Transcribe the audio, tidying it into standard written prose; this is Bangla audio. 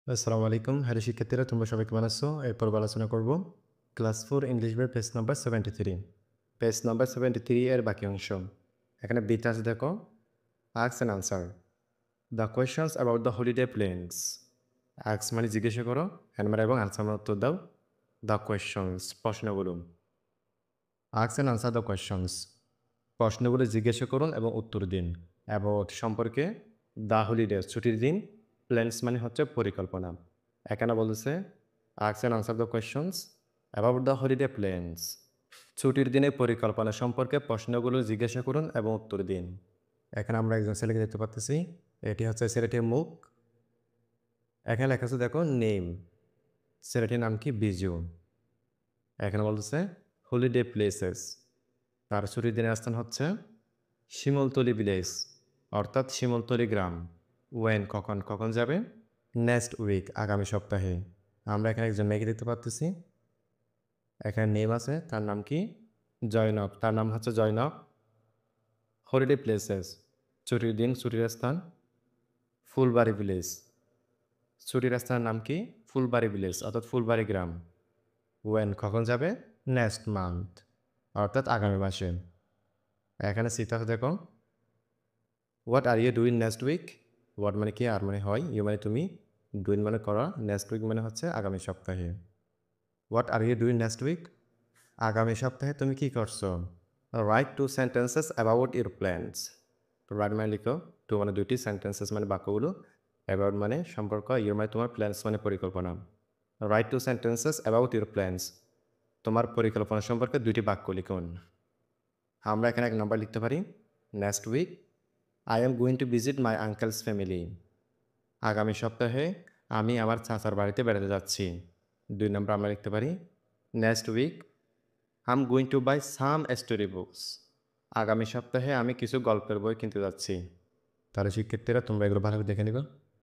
আসসালামু আলাইকুম। হ্যালো শিক্ষার্থীরা, তোমরা সবাই কেমন আছো? এরপর আলোচনা করব ক্লাস 4 ইংলিশ বইয়ের পেজ নাম্বার 73। পেজ নাম্বার 73 এর বাকি অংশ। এখানে বিটা আছে দেখো, ask and answer. The questions about the holiday plans. Ask মানে জিজ্ঞাসা করো, অ্যান্ড মানে এবং আনসার মানে উত্তর দাও। দ্য কোয়েশ্চনস প্রশ্নগুলো। Ask and answer the questions. প্রশ্নগুলো জিজ্ঞাসা করুন এবং উত্তর দিন। অ্যাবাউট সম্পর্কে, দ্য হলিডে ছুটির দিন, প্ল্যানস মানে হচ্ছে পরিকল্পনা। এখানে বলেছে ask and answer the questions about the holiday plans. ছুটির দিনের পরিকল্পনা সম্পর্কে প্রশ্নগুলো জিজ্ঞাসা করুন এবং উত্তর দিন। এখানে আমরা একজন ছেলেকে দেখতে পাচ্ছি, এটি হচ্ছে ছেলেটির মুখ। এখানে লেখা আছে দেখো নেম, ছেলেটির নাম কি? বিজু। এখানে বলতেছে হলিডে প্লেসেস, তার ছুটির দিনের স্থান হচ্ছে শিমুলতলি ভিলেজ, অর্থাৎ শিমুলতলি গ্রাম। ওয়েন কখন, কখন যাবে? নেক্সট উইক আগামী সপ্তাহে। আমরা এখানে একজন মেয়েকে দেখতে পাচ্ছি, এখানে নেম আছে, তার নাম কি? জয়নব, তার নাম হচ্ছে জয়নব। হলিডে প্লেসেস ছুটির দিন, ছুটির স্থান ফুলবাড়ি ভিলেজ, ছুটির স্থানের নাম কি? ফুলবাড়ি ভিলেজ অর্থাৎ ফুলবাড়ি গ্রাম। ওয়েন কখন যাবে? নেক্সট মান্থ অর্থাৎ আগামী মাসে। এখানে সিতা দেখো, what are you doing next week. What মানে কি, আর মানে হয়, ইউ মানে তুমি, ডুইং মানে করা, নেক্সট উইক মানে হচ্ছে আগামী সপ্তাহে। What are you doing next week, আগামী সপ্তাহে তুমি কি করছো? Write two sentences about your plans. Write মানে লিখো, টু মানে দুইটি, সেন্টেন্সেস মানে বাক্যগুলো, অ্যাবাউট মানে সম্পর্ক, ইউর মানে তোমার, প্ল্যানস মানে পরিকল্পনা। Right two sentences about your plans, তোমার পরিকল্পনা সম্পর্কে দুইটি বাক্য লিখুন। আমরা এখানে এক নম্বর লিখতে পারি, next week I am going to visit my uncle's family. আগামী সপ্তাহে আমি আমার চাচার বাড়িতে বেড়াতে যাচ্ছি। 2 নম্বর আমরা লিখতে পারি, next week I am going to buy some story books. আগামী সপ্তাহে আমি কিছু গল্পের বই কিনতে যাচ্ছি। তাহলে শিক্ষার্থীরা তোমরা এগুলো ভালোভাবে দেখে নিবা।